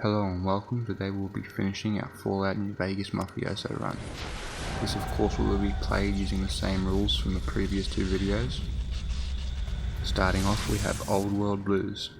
Hello and welcome. Today we'll be finishing our Fallout New Vegas Mafioso run. This of course will be played using the same rules from the previous two videos. Starting off we have Old World Blues.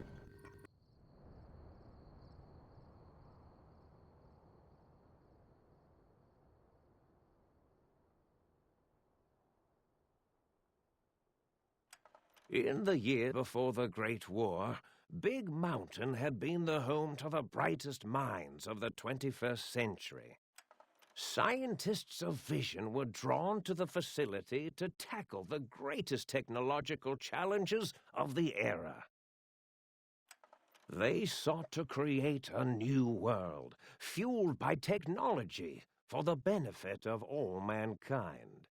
In the year before the Great War, Big Mountain had been the home to the brightest minds of the 21st century. Scientists of vision were drawn to the facility to tackle the greatest technological challenges of the era. They sought to create a new world, fueled by technology for the benefit of all mankind.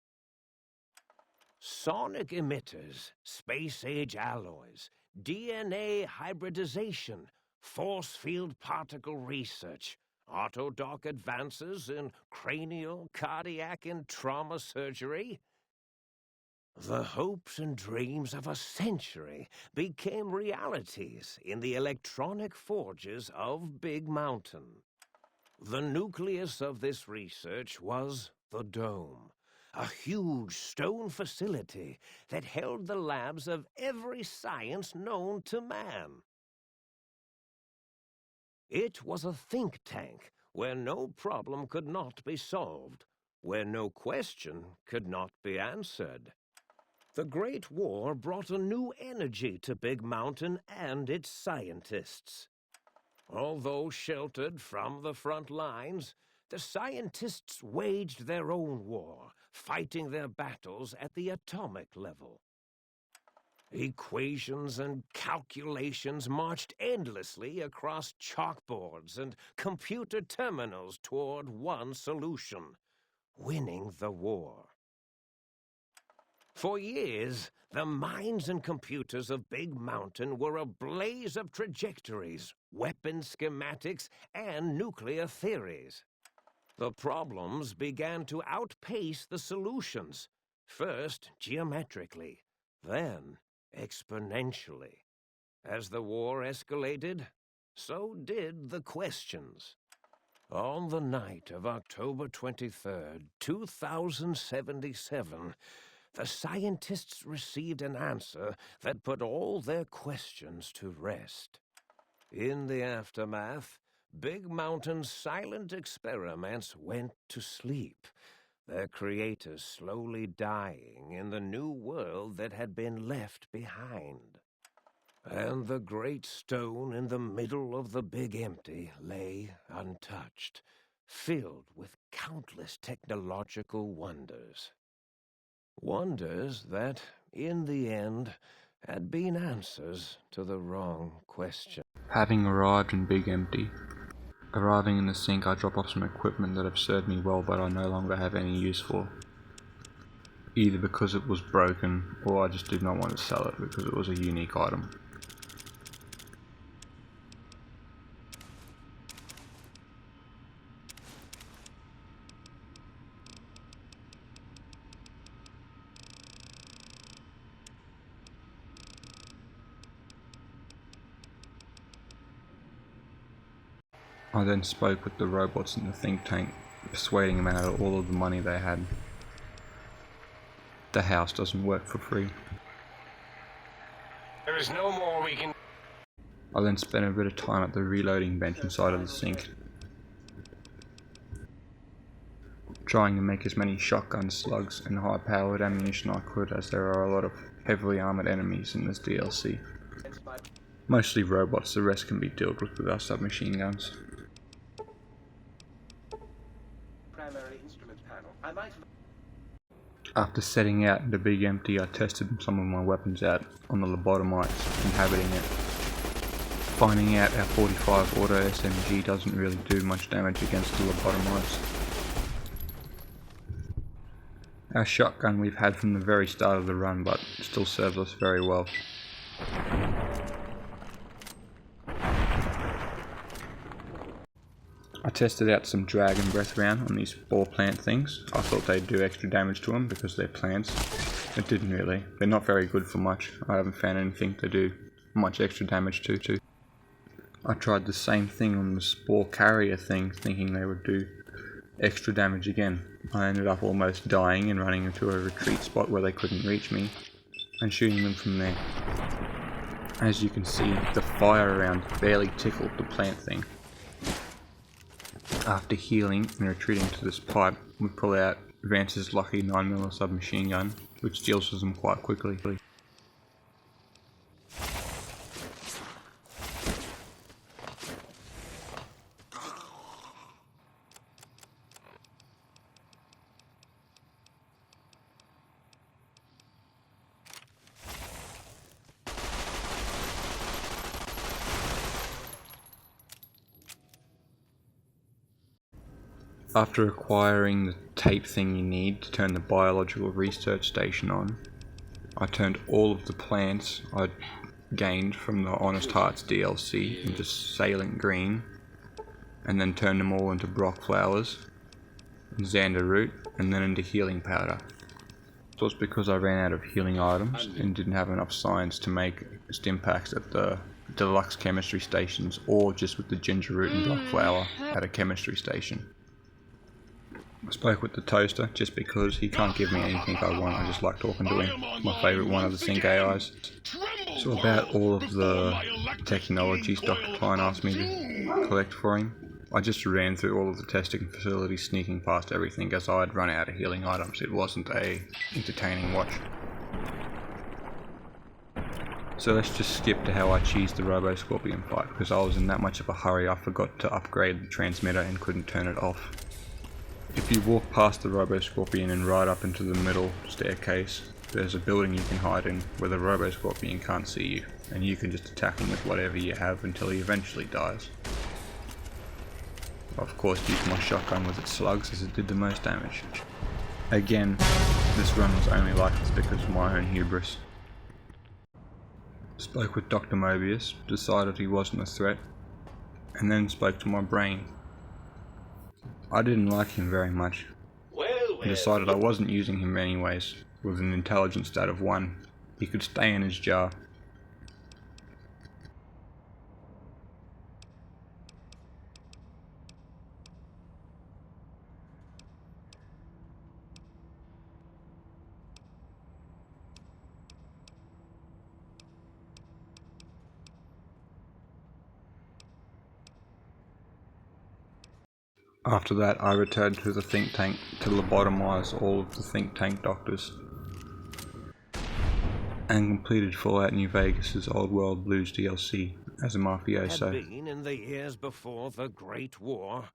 Sonic emitters, space-age alloys, DNA hybridization, force field particle research, autodoc advances in cranial, cardiac, and trauma surgery. The hopes and dreams of a century became realities in the electronic forges of Big Mountain. The nucleus of this research was the Dome, a huge stone facility that held the labs of every science known to man. It was a think tank where no problem could not be solved, where no question could not be answered. The Great War brought a new energy to Big Mountain and its scientists. Although sheltered from the front lines, the scientists waged their own war, fighting their battles at the atomic level. Equations and calculations marched endlessly across chalkboards and computer terminals toward one solution: winning the war. For years, the minds and computers of Big Mountain were a blaze of trajectories, weapon schematics, and nuclear theories. The problems began to outpace the solutions, first geometrically, then exponentially. As the war escalated, so did the questions. On the night of October 23rd, 2077, the scientists received an answer that put all their questions to rest. In the aftermath, Big Mountain's silent experiments went to sleep, their creators slowly dying in the new world that had been left behind. And the great stone in the middle of the Big Empty lay untouched, filled with countless technological wonders. Wonders that, in the end, had been answers to the wrong question. Having arrived in Big Empty. Arriving in the sink, I drop off some equipment that have served me well but I no longer have any use for. Either because it was broken or I just did not want to sell it because it was a unique item. I then spoke with the robots in the think tank, persuading them out of all of the money they had. The house doesn't work for free. There is no more we can... I then spent a bit of time at the reloading bench inside of the sink, trying to make as many shotgun slugs and high-powered ammunition I could, as there are a lot of heavily armoured enemies in this DLC. Mostly robots, the rest can be dealt with our submachine guns. After setting out into Big Empty, I tested some of my weapons out on the lobotomites inhabiting it, finding out our 45 auto SMG doesn't really do much damage against the lobotomites. Our shotgun we've had from the very start of the run, but still serves us very well. I tested out some dragon breath round on these ball plant things. I thought they'd do extra damage to them because they're plants. It didn't really. They're not very good for much. I haven't found anything to do much extra damage to. I tried the same thing on the spore carrier thing, thinking they would do extra damage again. I ended up almost dying and running into a retreat spot where they couldn't reach me, and shooting them from there. As you can see, the fire around barely tickled the plant thing. After healing and retreating to this pipe, we pull out Vance's lucky 9mm submachine gun, which deals with them quite quickly. After acquiring the tape thing you need to turn the biological research station on, I turned all of the plants I'd gained from the Honest Hearts DLC into Salient Green, and then turned them all into Brock Flowers, Xander Root, and then into Healing Powder. It was because I ran out of healing items and didn't have enough science to make stim packs at the deluxe chemistry stations, or just with the Ginger Root and Brock Flower at a chemistry station. I spoke with the toaster just because he can't give me anything I want. I just like talking to him. My favourite one of the Sync AIs. So about all of the technologies Dr. Klein asked me to collect for him, I just ran through all of the testing facilities, sneaking past everything as I'd run out of healing items. It wasn't a entertaining watch. So let's just skip to how I cheesed the Robo Scorpion fight, because I was in that much of a hurry I forgot to upgrade the transmitter and couldn't turn it off. If you walk past the Robo Scorpion and right up into the middle staircase, there's a building you can hide in where the Robo Scorpion can't see you, and you can just attack him with whatever you have until he eventually dies. Of course, use my shotgun with its slugs as it did the most damage. Again, this run was only like this because of my own hubris. Spoke with Dr. Mobius, decided he wasn't a threat, and then spoke to my brain. I didn't like him very much. I decided I wasn't using him anyways. With an intelligence stat of 1, he could stay in his jar. After that, I returned to the think tank to lobotomize all of the think tank doctors, and completed Fallout New Vegas' Old World Blues DLC as a mafioso. Had been in the years before the Great War,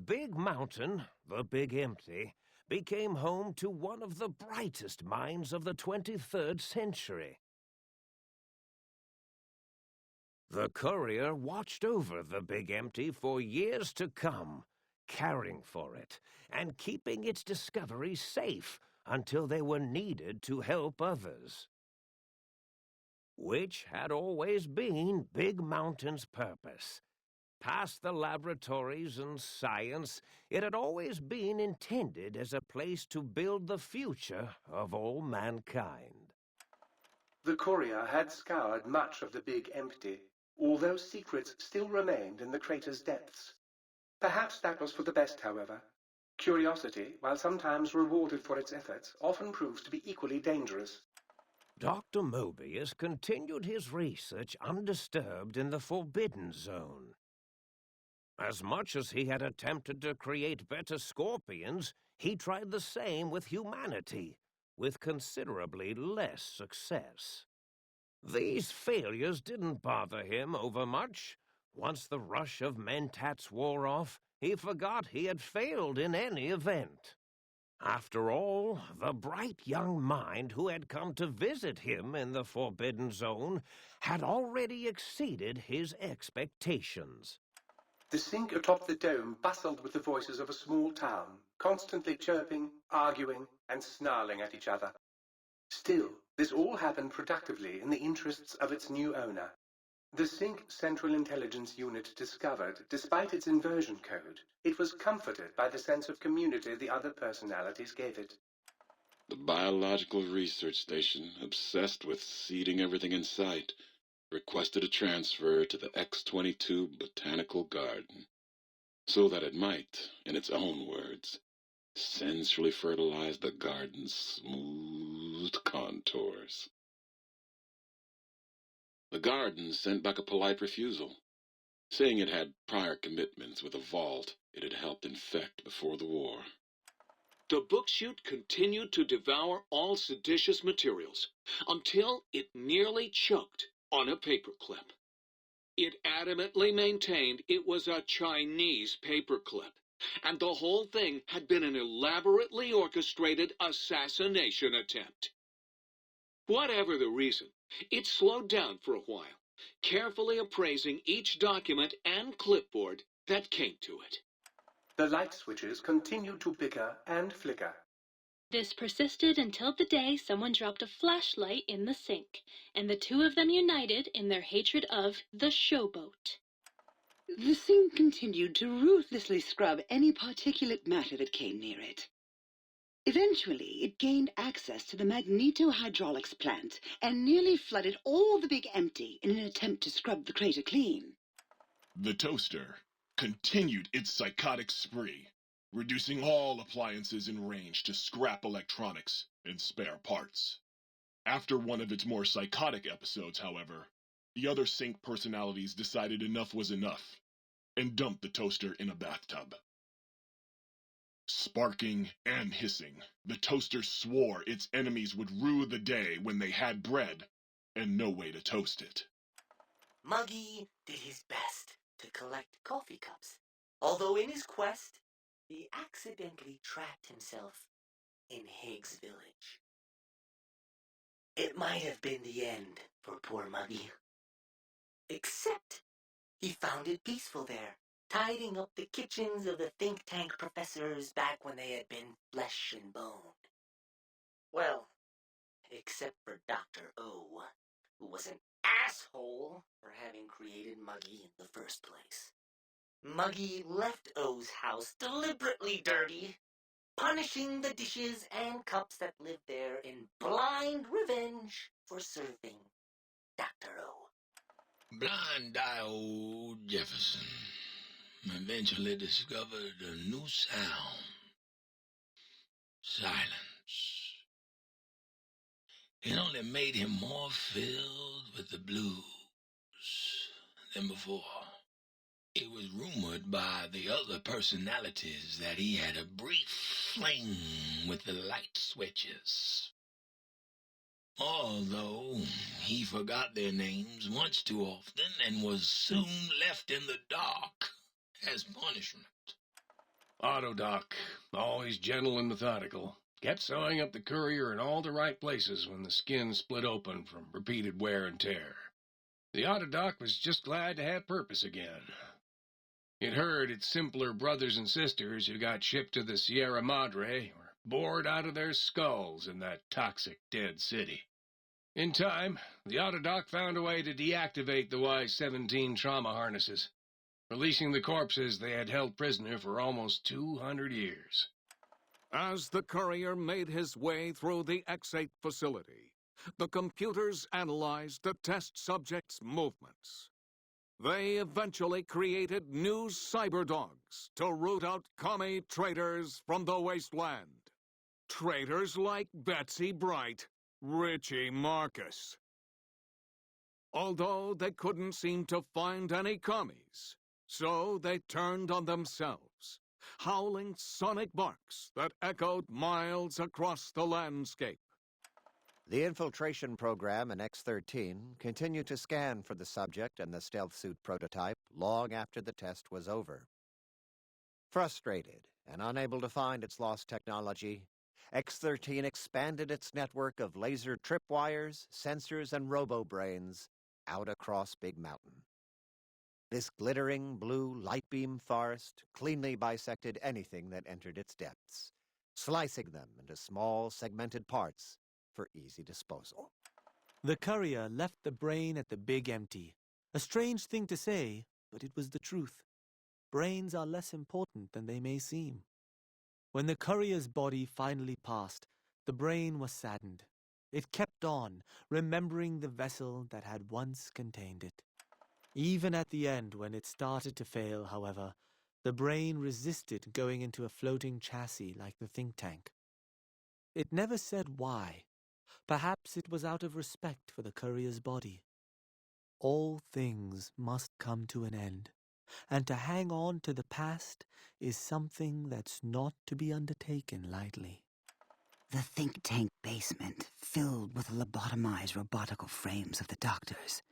Big Mountain, the Big Empty, became home to one of the brightest minds of the 23rd century. The courier watched over the Big Empty for years to come, caring for it and keeping its discoveries safe until they were needed to help others. Which had always been Big Mountain's purpose. Past the laboratories and science, it had always been intended as a place to build the future of all mankind. The courier had scoured much of the Big Empty, although secrets still remained in the crater's depths. Perhaps that was for the best, however. Curiosity, while sometimes rewarded for its efforts, often proves to be equally dangerous. Dr. Mobius continued his research undisturbed in the Forbidden Zone. As much as he had attempted to create better scorpions, he tried the same with humanity, with considerably less success. These failures didn't bother him overmuch. Once the rush of mentats wore off, he forgot he had failed in any event. After all, the bright young mind who had come to visit him in the Forbidden Zone had already exceeded his expectations. The sink atop the dome bustled with the voices of a small town, constantly chirping, arguing, and snarling at each other. Still, this all happened productively in the interests of its new owner. The Sync Central Intelligence Unit discovered, despite its inversion code, it was comforted by the sense of community the other personalities gave it. The biological research station, obsessed with seeding everything in sight. requested a transfer to the X-22 Botanical Garden, so that it might, in its own words, sensually fertilize the garden's smooth contours. The garden sent back a polite refusal, saying it had prior commitments with a vault it had helped infect before the war. The book-chute continued to devour all seditious materials until it nearly choked on a paperclip. It adamantly maintained it was a Chinese paperclip, and the whole thing had been an elaborately orchestrated assassination attempt. Whatever the reason, it slowed down for a while, carefully appraising each document and clipboard that came to it. The light switches continued to bicker and flicker. This persisted until the day someone dropped a flashlight in the sink, and the two of them united in their hatred of the showboat. The sink continued to ruthlessly scrub any particulate matter that came near it. Eventually, it gained access to the magnetohydraulics plant and nearly flooded all the Big Empty in an attempt to scrub the crater clean. The toaster continued its psychotic spree, reducing all appliances in range to scrap electronics and spare parts. After one of its more psychotic episodes, however, the other sink personalities decided enough was enough and dumped the toaster in a bathtub. Sparking and hissing, the toaster swore its enemies would rue the day when they had bread and no way to toast it. Muggy did his best to collect coffee cups, although in his quest, he accidentally trapped himself in Higgs Village. It might have been the end for poor Muggy. Except he found it peaceful there, tidying up the kitchens of the think tank professors back when they had been flesh and bone. Well, except for Dr. O, who was an asshole for having created Muggy in the first place. Muggy left O's house deliberately dirty, punishing the dishes and cups that lived there in blind revenge for serving Dr. O. Blind-eye old Jefferson eventually discovered a new sound. Silence. It only made him more filled with the blues than before. It was rumored by the other personalities that he had a brief fling with the light switches. Although he forgot their names much too often and was soon left in the dark as punishment. Autodoc, always gentle and methodical, kept sewing up the courier in all the right places when the skin split open from repeated wear and tear. The Autodoc was just glad to have purpose again. It heard its simpler brothers and sisters who got shipped to the Sierra Madre were bored out of their skulls in that toxic dead city. In time, the Autodoc found a way to deactivate the Y-17 trauma harnesses, releasing the corpses they had held prisoner for almost 200 years. As the courier made his way through the X-8 facility, the computers analyzed the test subject's movements. They eventually created new cyberdogs to root out commie traitors from the wasteland. Traitors like Betsy Bright, Richie Marcus. Although they couldn't seem to find any commies, so they turned on themselves, howling sonic barks that echoed miles across the landscape. The infiltration program in X-13 continued to scan for the subject and the stealth suit prototype long after the test was over. Frustrated and unable to find its lost technology, X-13 expanded its network of laser tripwires, sensors, and robo-brains out across Big Mountain. This glittering blue light beam forest cleanly bisected anything that entered its depths, slicing them into small segmented parts for easy disposal. The courier left the brain at the Big Empty. A strange thing to say, but it was the truth. Brains are less important than they may seem. When the courier's body finally passed, the brain was saddened. It kept on, remembering the vessel that had once contained it. Even at the end, when it started to fail, however, the brain resisted going into a floating chassis like the think tank. It never said why. Perhaps it was out of respect for the courier's body. All things must come to an end, and to hang on to the past is something that's not to be undertaken lightly. The think tank basement, filled with the lobotomized robotical frames of the doctors,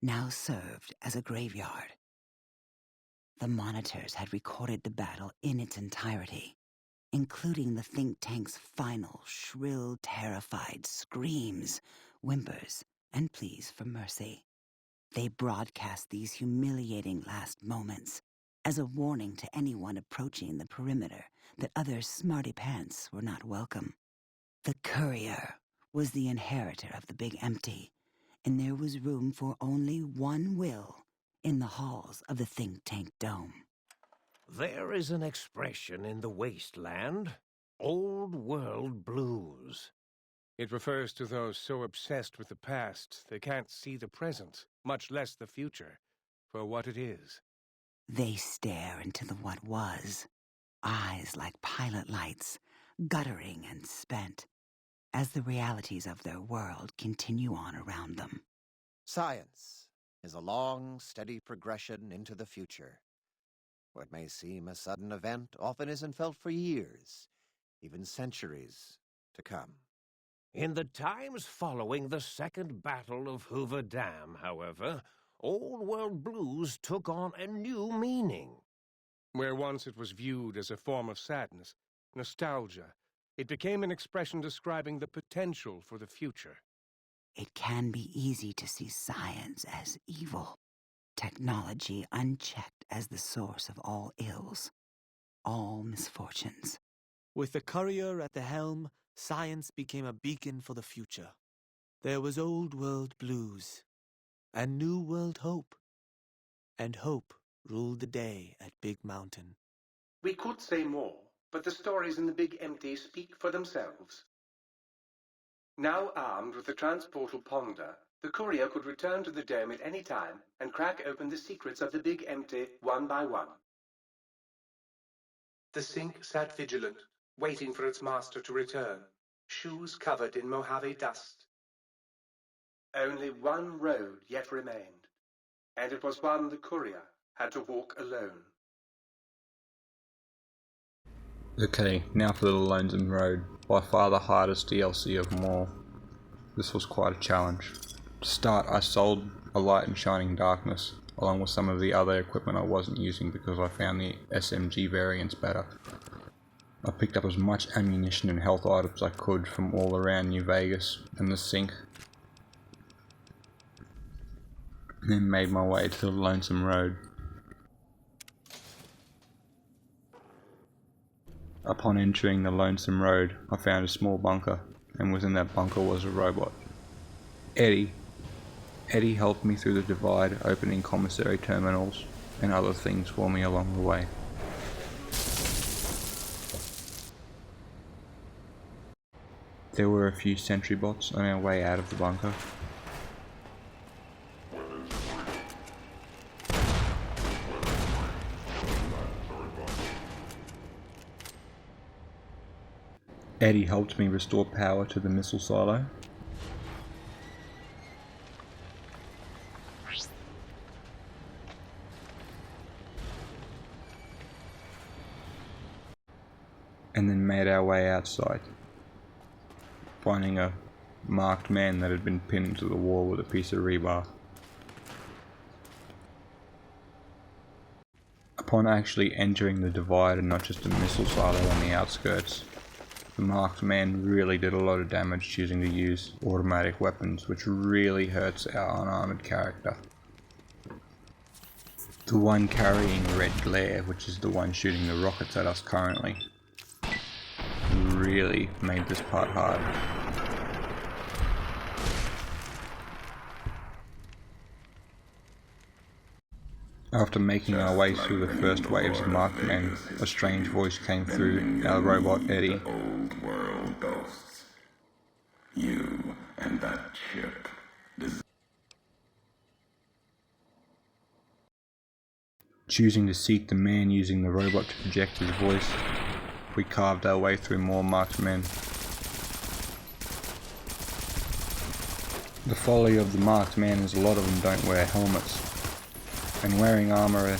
now served as a graveyard. The monitors had recorded the battle in its entirety, including the think tank's final, shrill, terrified screams, whimpers, and pleas for mercy. They broadcast these humiliating last moments as a warning to anyone approaching the perimeter that other smarty pants were not welcome. The courier was the inheritor of the Big Empty, and there was room for only one will in the halls of the think tank dome. There is an expression in the wasteland, old world blues. It refers to those so obsessed with the past they can't see the present, much less the future, for what it is. They stare into the what was, eyes like pilot lights, guttering and spent, as the realities of their world continue on around them. Science is a long, steady progression into the future. What may seem a sudden event often isn't felt for years, even centuries to come. In the times following the Second Battle of Hoover Dam, however, old world blues took on a new meaning. Where once it was viewed as a form of sadness, nostalgia, it became an expression describing the potential for the future. It can be easy to see science as evil, technology unchecked as the source of all ills, all misfortunes. With the courier at the helm, science became a beacon for the future. There was old world blues, and new world hope. And hope ruled the day at Big Mountain. We could say more, but the stories in the Big Empty speak for themselves. Now armed with the transportal Ponder, the courier could return to the dome at any time and crack open the secrets of the Big Empty one by one. The sink sat vigilant, waiting for its master to return, shoes covered in Mojave dust. Only one road yet remained, and it was one the courier had to walk alone. Okay, now for the Lonesome Road, by far the hardest DLC of them all. This was quite a challenge. To start, I sold a light and shining darkness, along with some of the other equipment I wasn't using because I found the SMG variants better. I picked up as much ammunition and health items I could from all around New Vegas and the sink, and then made my way to the Lonesome Road. Upon entering the Lonesome Road, I found a small bunker, and within that bunker was a robot. Eddie helped me through the divide, opening commissary terminals and other things for me along the way. There were a few sentry bots on our way out of the bunker. Eddie helped me restore power to the missile silo. And then made our way outside, finding a marked man that had been pinned to the wall with a piece of rebar. Upon actually entering the divide and not just a missile silo on the outskirts, the marked man really did a lot of damage choosing to use automatic weapons, which really hurts our unarmored character. The one carrying red glare, which is the one shooting the rockets at us currently, really made this part hard. After making our way through the first waves of marked men, a strange voice came through our robot Eddie. Old world ghosts. You ship. Choosing to seek the man using the robot to project his voice, we carved our way through more marked men. The folly of the marked man is a lot of them don't wear helmets, and wearing armor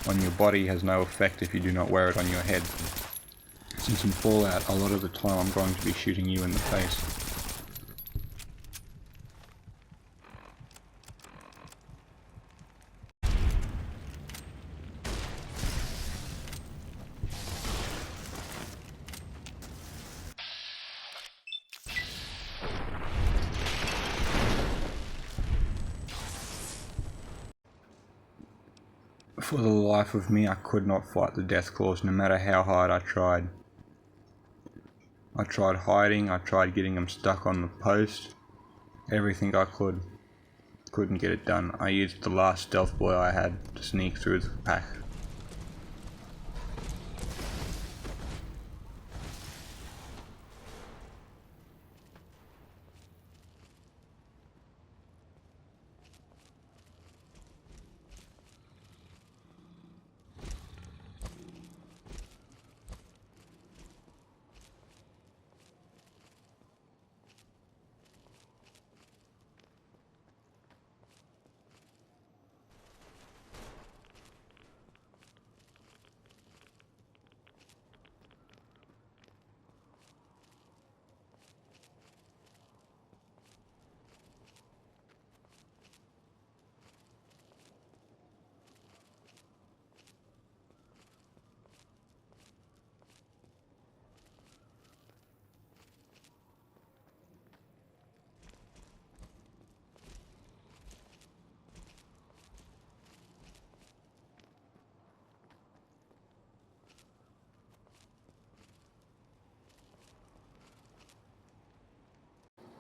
on your body has no effect if you do not wear it on your head. Since in Fallout, a lot of the time I'm going to be shooting you in the face. For the life of me, I could not fight the death claws no matter how hard I tried. I tried hiding, I tried getting them stuck on the post, everything I could. Couldn't get it done. I used the last stealth boy I had to sneak through the pack.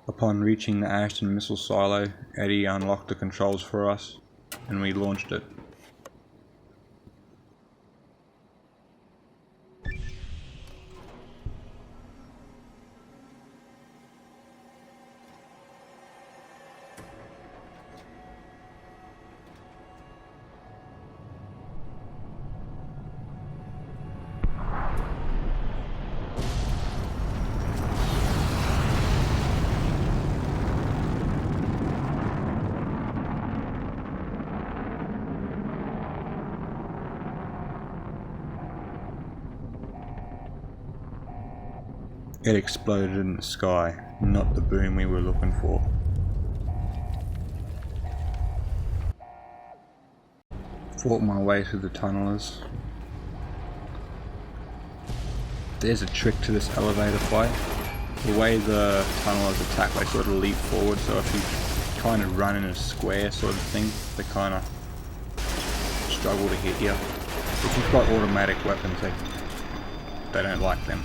Upon reaching the Ashton missile silo, Eddie unlocked the controls for us, and we launched it. It exploded in the sky, not the boom we were looking for. Fought my way through the tunnelers. There's a trick to this elevator fight. The way the tunnelers attack, they sort of leap forward, so if you kind of run in a square sort of thing, they kind of struggle to hit you. If you've got automatic weapons, they don't like them.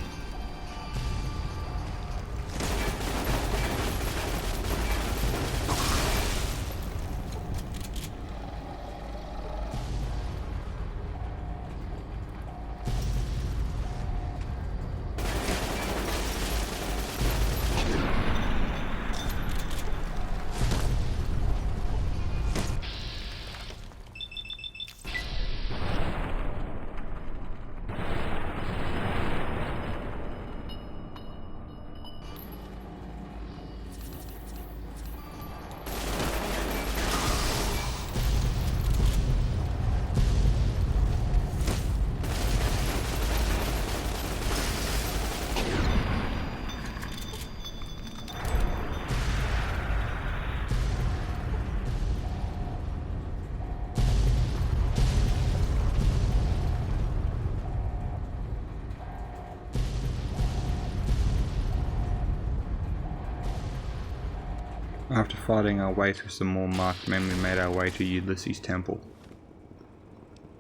After fighting our way through some more marked men, we made our way to Ulysses' temple.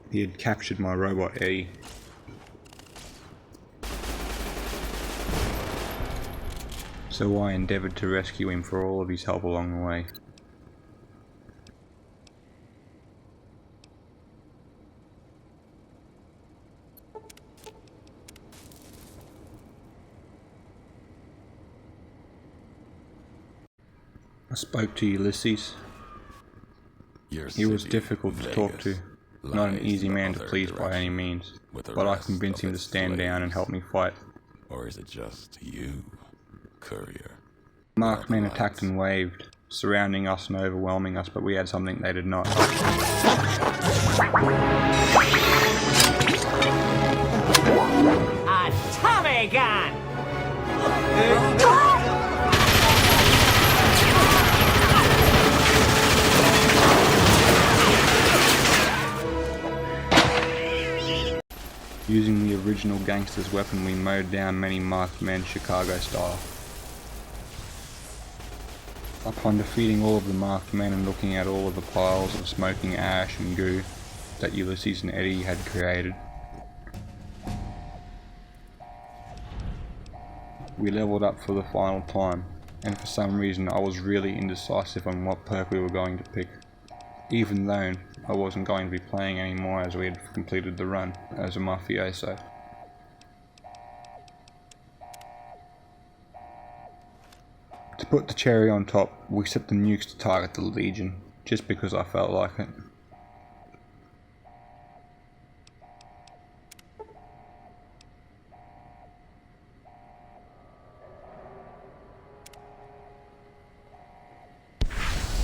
He had captured my robot Eddie. So I endeavoured to rescue him for all of his help along the way. I spoke to Ulysses. He was difficult to talk to, not an easy man to please by any means, but I convinced him to stand down and help me fight. Or is it just you, courier? Marked men attacked and waved, surrounding us and overwhelming us, but we had something they did not. A Tommy gun! Using the original gangster's weapon, we mowed down many marked men Chicago style. Upon defeating all of the marked men and looking at all of the piles of smoking ash and goo that Ulysses and Eddie had created, we leveled up for the final time, and for some reason I was really indecisive on what perk we were going to pick, even though I wasn't going to be playing anymore as we had completed the run as a Mafioso. To put the cherry on top, we set the nukes to target the Legion, just because I felt like it.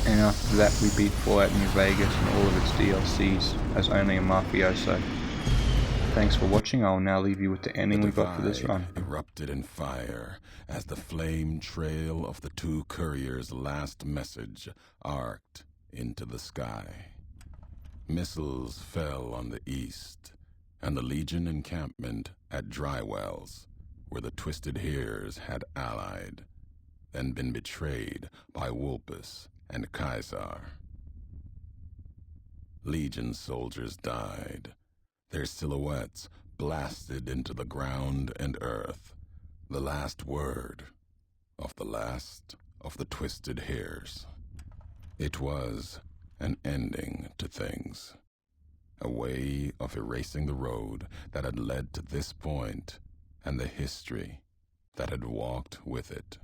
And after that we beat Fallout New Vegas and all of its DLCs as only a Mafioso. Thanks for watching. I will now leave you with the ending we got for this run. Erupted in fire as the flame trail of the two couriers' last message arced into the sky. Missiles fell on the east, and the Legion encampment at Drywells, where the Twisted Hears had allied, then been betrayed by Wulpus and Caesar. Legion soldiers died, their silhouettes blasted into the ground and earth, the last word of the last of the Twisted Hears. It was an ending to things, a way of erasing the road that had led to this point and the history that had walked with it.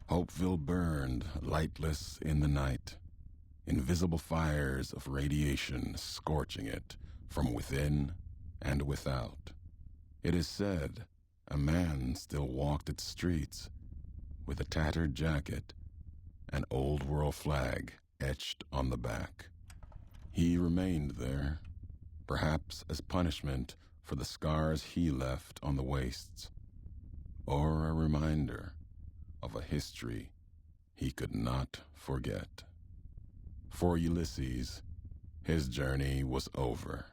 Hopeville burned lightless in the night, invisible fires of radiation scorching it from within and without. It is said a man still walked its streets with a tattered jacket, an old world flag etched on the back. He remained there, perhaps as punishment for the scars he left on the wastes, or a reminder of a history he could not forget. For Ulysses, his journey was over.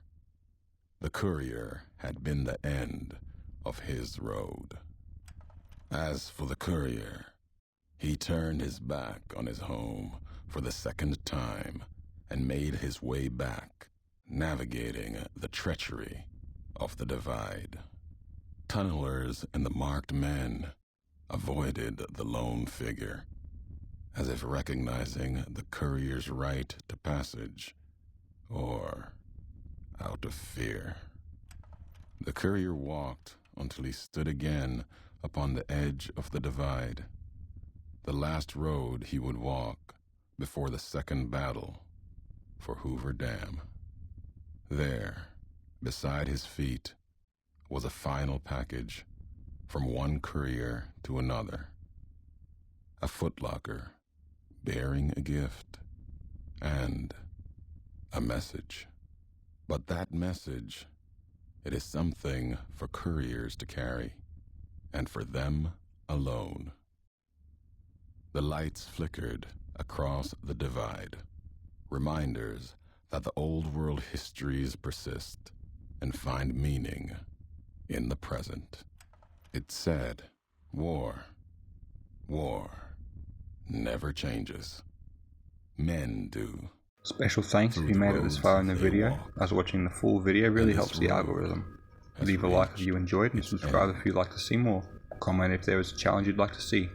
The courier had been the end of his road. As for the courier, he turned his back on his home for the second time and made his way back, navigating the treachery of the divide. Tunnelers and the marked men avoided the lone figure, as if recognizing the courier's right to passage, or out of fear. The courier walked until he stood again upon the edge of the divide, the last road he would walk before the second battle for Hoover Dam. There, beside his feet, was a final package from one courier to another. A footlocker bearing a gift and a message. But that message, it is something for couriers to carry, and for them alone. The lights flickered across the divide, reminders that the old world histories persist and find meaning in the present. It said, war, War never changes. Men do. Special thanks if Through you the made it this far in the roads they video, walk. as watching the full video really And helps this the road algorithm. has Leave a like if reached you enjoyed and its subscribe end. if you'd like to see more. Comment if there is a challenge you'd like to see.